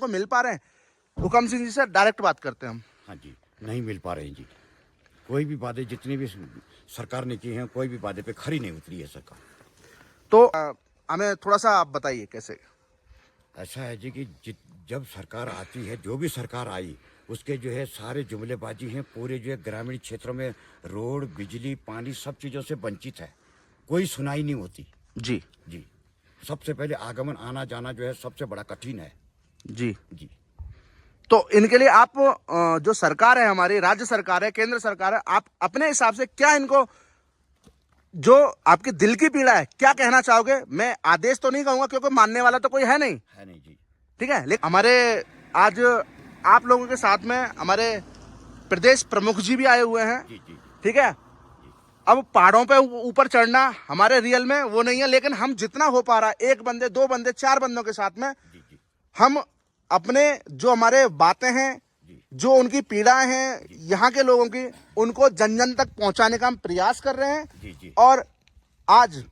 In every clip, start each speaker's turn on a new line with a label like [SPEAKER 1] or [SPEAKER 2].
[SPEAKER 1] आपको मिल पा रहे हैं? हुकम सिंह जी से डायरेक्ट बात करते हैं हम।
[SPEAKER 2] हाँ जी, नहीं मिल पा रहे हैं जी। कोई भी वादे जितने भी सरकार ने किए हैं, कोई भी वादे पे खरी नहीं उतरी है सरकार।
[SPEAKER 1] तो हमें थोड़ा सा आप बताइए कैसे।
[SPEAKER 2] ऐसा है जी कि जब सरकार आती है, जो भी सरकार आई, उसके जो है सारे जुमलेबाजी हैं, पूरे जो है ग्रामीण क्षेत्रों में रोड, बिजली, पानी सब चीज़ों से वंचित है, कोई सुनाई नहीं होती
[SPEAKER 1] जी
[SPEAKER 2] जी। सबसे पहले आगमन आना जाना जो है सबसे बड़ा कठिन है
[SPEAKER 1] जी।
[SPEAKER 2] जी।
[SPEAKER 1] तो इनके लिए आप जो सरकार है, हमारी राज्य सरकार है, केंद्र सरकार है, आप अपने हिसाब से क्या इनको, जो आपकी दिल की पीड़ा है, क्या कहना चाहोगे? मैं आदेश तो नहीं कहूंगा क्योंकि मानने वाला तो कोई है नहीं,
[SPEAKER 2] जी।
[SPEAKER 1] ठीक है, लेकिन हमारे आज आप लोगों के साथ में हमारे प्रदेश प्रमुख जी भी आए हुए हैं,
[SPEAKER 2] जी जी
[SPEAKER 1] ठीक है। अब पहाड़ों पे ऊपर चढ़ना हमारे रियल में वो नहीं है, लेकिन हम जितना हो पा रहा है, एक बंदे, दो बंदे, चार बंदों के साथ में
[SPEAKER 2] जी जी
[SPEAKER 1] हम अपने जो हमारे बातें हैं,
[SPEAKER 2] जी
[SPEAKER 1] जो उनकी पीड़ाएं हैं यहाँ के लोगों की, उनको जन जन तक पहुंचाने का हम प्रयास कर रहे हैं।
[SPEAKER 2] जी जी
[SPEAKER 1] और आज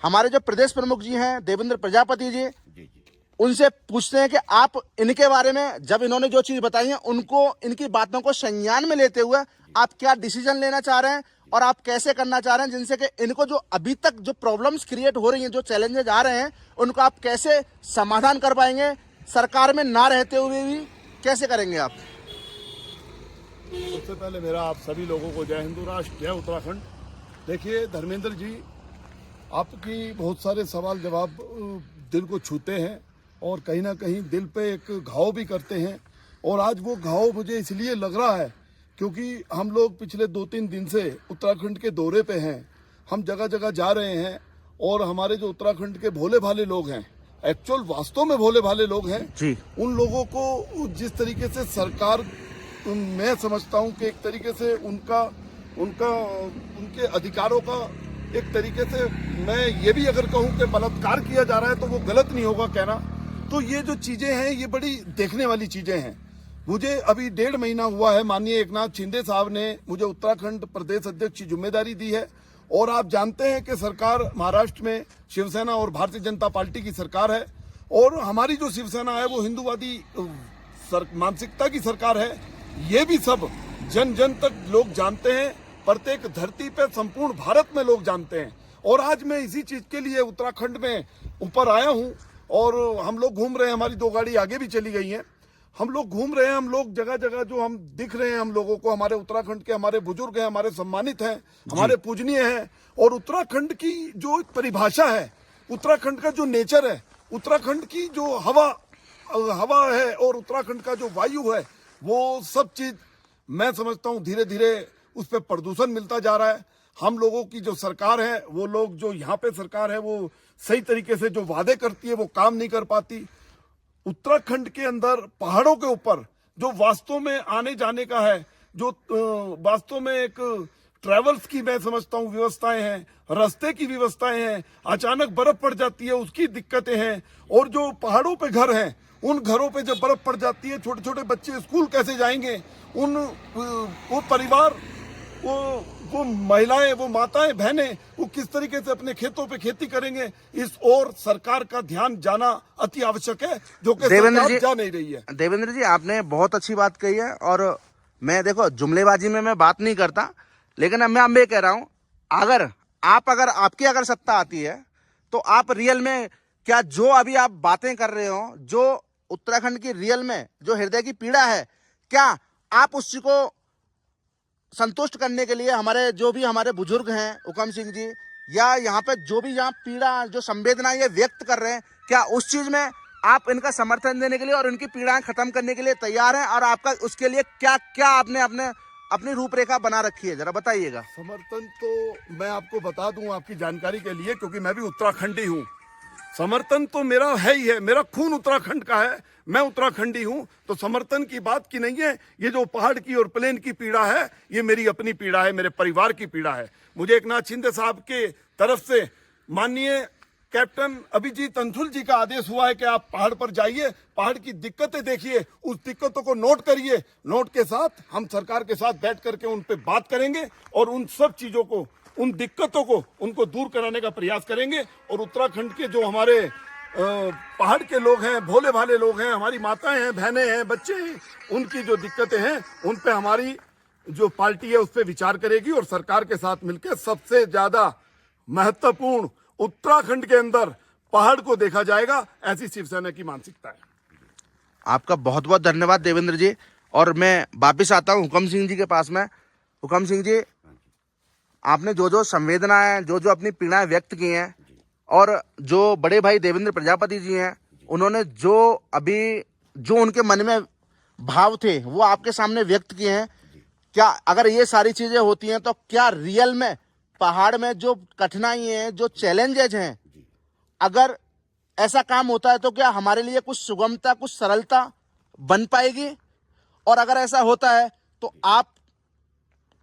[SPEAKER 1] हमारे जो प्रदेश प्रमुख जी हैं, देवेंद्र प्रजापति जी,
[SPEAKER 2] जी जी।
[SPEAKER 1] उनसे पूछते हैं कि आप इनके बारे में, जब इन्होंने जो चीज बताई है, उनको, इनकी बातों को संज्ञान में लेते हुए आप क्या डिसीजन लेना चाह रहे हैं और आप कैसे करना चाह रहे हैं, जिनसे कि इनको जो अभी तक जो प्रॉब्लम्स क्रिएट हो रही हैं, जो चैलेंजेस आ रहे हैं, उनको आप कैसे समाधान कर पाएंगे? सरकार में ना रहते हुए भी कैसे करेंगे आप?
[SPEAKER 3] सबसे पहले मेरा आप सभी लोगों को जय हिंदू राष्ट्र, जय उत्तराखंड। देखिए धर्मेंद्र जी, आपकी बहुत सारे सवाल जवाब दिल को छूते हैं और कहीं ना कहीं दिल पे एक घाव भी करते हैं। और आज वो घाव मुझे इसलिए लग रहा है क्योंकि हम लोग पिछले 2-3 दिन से उत्तराखंड के दौरे पे हैं। हम जगह जगह जा रहे हैं और हमारे जो उत्तराखंड के भोले भाले लोग हैं, एक्चुअल वास्तव में भोले भाले लोग हैं
[SPEAKER 1] जी,
[SPEAKER 3] उन लोगों को जिस तरीके से सरकार, मैं समझता हूं कि एक तरीके से उनके अधिकारों का एक तरीके से, मैं ये भी अगर कहूं कि बलात्कार किया जा रहा है तो वो गलत नहीं होगा कहना। तो ये जो चीजें हैं ये बड़ी देखने वाली चीजें हैं। मुझे अभी 1.5 महीना हुआ है, माननीय एकनाथ शिंदे साहब ने मुझे उत्तराखंड प्रदेश अध्यक्ष की जिम्मेदारी दी है। और आप जानते हैं कि सरकार महाराष्ट्र में शिवसेना और भारतीय जनता पार्टी की सरकार है और हमारी जो शिवसेना है वो हिंदूवादी मानसिकता की सरकार है। ये भी सब जन जन तक लोग जानते हैं, प्रत्येक धरती पे संपूर्ण भारत में लोग जानते हैं। और आज मैं इसी चीज के लिए उत्तराखंड में ऊपर आया हूं और हम लोग घूम रहे हैं, हमारी 2 गाड़ी आगे भी चली गई हैं, हम लोग घूम रहे हैं, हम लोग जगह जगह जो हम दिख रहे हैं हम लोगों को, हमारे उत्तराखंड के हमारे बुजुर्ग हैं, हमारे सम्मानित हैं, हमारे पूजनीय हैं। और उत्तराखंड की जो परिभाषा है, उत्तराखंड का जो नेचर है, उत्तराखंड की जो हवा है और उत्तराखंड का जो वायु है, वो सब चीज मैं समझता हूँ धीरे धीरे उस पर प्रदूषण मिलता जा रहा है। हम लोगों की जो सरकार है, वो लोग जो यहाँ पे सरकार है वो सही तरीके से जो वादे करती है वो काम नहीं कर पाती। उत्तराखंड के अंदर पहाड़ों के ऊपर जो वास्तव में आने जाने का है, जो वास्तव में एक ट्रेवल्स की मैं समझता हूँ व्यवस्थाएं हैं, रास्ते की व्यवस्थाएं हैं, अचानक बर्फ पड़ जाती है उसकी दिक्कतें हैं। और जो पहाड़ों पे घर हैं, उन घरों पे जब बर्फ पड़ जाती है, छोटे छोटे बच्चे स्कूल कैसे जाएंगे, वो परिवार, वो महिलाएं, वो माताएं, बहनें, वो किस तरीके से अपने खेतों पे खेती करेंगे, इस ओर सरकार का ध्यान जाना अति आवश्यक है, जो कि सरकार जा नहीं रही है।
[SPEAKER 1] देवेंद्र जी, आपने बहुत अच्छी बात कही है और मैं, देखो, जुमलेबाजी में मैं बात नहीं करता, लेकिन अब मैं ये कह रहा हूं, अगर आपकी अगर सत्ता आती है तो आप रियल में क्या जो अभी आप बातें कर रहे हो, जो उत्तराखंड की रियल में जो हृदय की पीड़ा है, क्या आप उस चीज को संतुष्ट करने के लिए हमारे बुजुर्ग हैं, हुकम सिंह जी, या यहाँ पे जो भी यहाँ पीड़ा, जो संवेदना ये व्यक्त कर रहे हैं, क्या उस चीज में आप इनका समर्थन देने के लिए और इनकी पीड़ाएं खत्म करने के लिए तैयार हैं? और आपका उसके लिए क्या क्या आपने अपनी रूपरेखा बना रखी है, जरा बताइएगा।
[SPEAKER 3] समर्थन तो मैं आपको बता दूं आपकी जानकारी के लिए, क्योंकि मैं भी उत्तराखंडी हूं। समर्थन तो मेरा है ही है, मेरा खून उत्तराखंड का है, मैं उत्तराखंडी हूं, तो समर्थन की बात की नहीं है। ये जो पहाड़ की और प्लेन की पीड़ा है, ये मेरी अपनी पीड़ा है, मेरे परिवार की पीड़ा है। मुझे एकनाथ शिंदे साहब के तरफ से माननीय कैप्टन अभिजीत अंशुल जी का आदेश हुआ है कि आप पहाड़ पर जाइए, पहाड़ की दिक्कतें देखिए, उस दिक्कतों को नोट करिए। नोट के साथ हम सरकार के साथ बैठ करके उन पे बात करेंगे और उन सब चीजों को, उन दिक्कतों को, उनको दूर कराने का प्रयास करेंगे। और उत्तराखंड के जो हमारे पहाड़ के लोग हैं, भोले भाले लोग हैं, हमारी माताएं हैं, बहनें हैं, बच्चे हैं, उनकी जो दिक्कतें हैं उन पे हमारी जो पार्टी है उस पर विचार करेगी और सरकार के साथ मिलकर सबसे ज्यादा महत्वपूर्ण उत्तराखंड के अंदर पहाड़ को देखा जाएगा, ऐसी शिवसेना की मानसिकता है।
[SPEAKER 1] आपका बहुत बहुत धन्यवाद देवेंद्र जी। और मैं वापिस आता हूँ हुकम सिंह जी के पास में। हुकम सिंह जी, आपने जो जो संवेदनाएं, जो जो अपनी पीड़ाएं व्यक्त की हैं, और जो बड़े भाई देवेंद्र प्रजापति जी हैं, उन्होंने जो अभी जो उनके मन में भाव थे वो आपके सामने व्यक्त किए हैं। क्या अगर ये सारी चीजें होती हैं तो क्या रियल में पहाड़ में जो कठिनाई है, जो चैलेंजेज हैं, अगर ऐसा काम होता है तो क्या हमारे लिए कुछ सुगमता, कुछ सरलता बन पाएगी? और अगर ऐसा होता है तो आप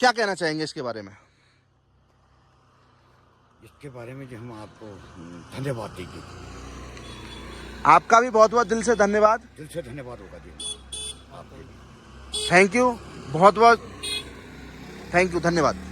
[SPEAKER 1] क्या कहना चाहेंगे इसके बारे में?
[SPEAKER 2] इसके बारे में जो हम आपको धन्यवाद देंगे।
[SPEAKER 1] आपका भी बहुत बहुत दिल से धन्यवाद।
[SPEAKER 2] दिल से धन्यवाद होगा जी आपके लिए।
[SPEAKER 1] थैंक यू, बहुत बहुत थैंक यू, धन्यवाद।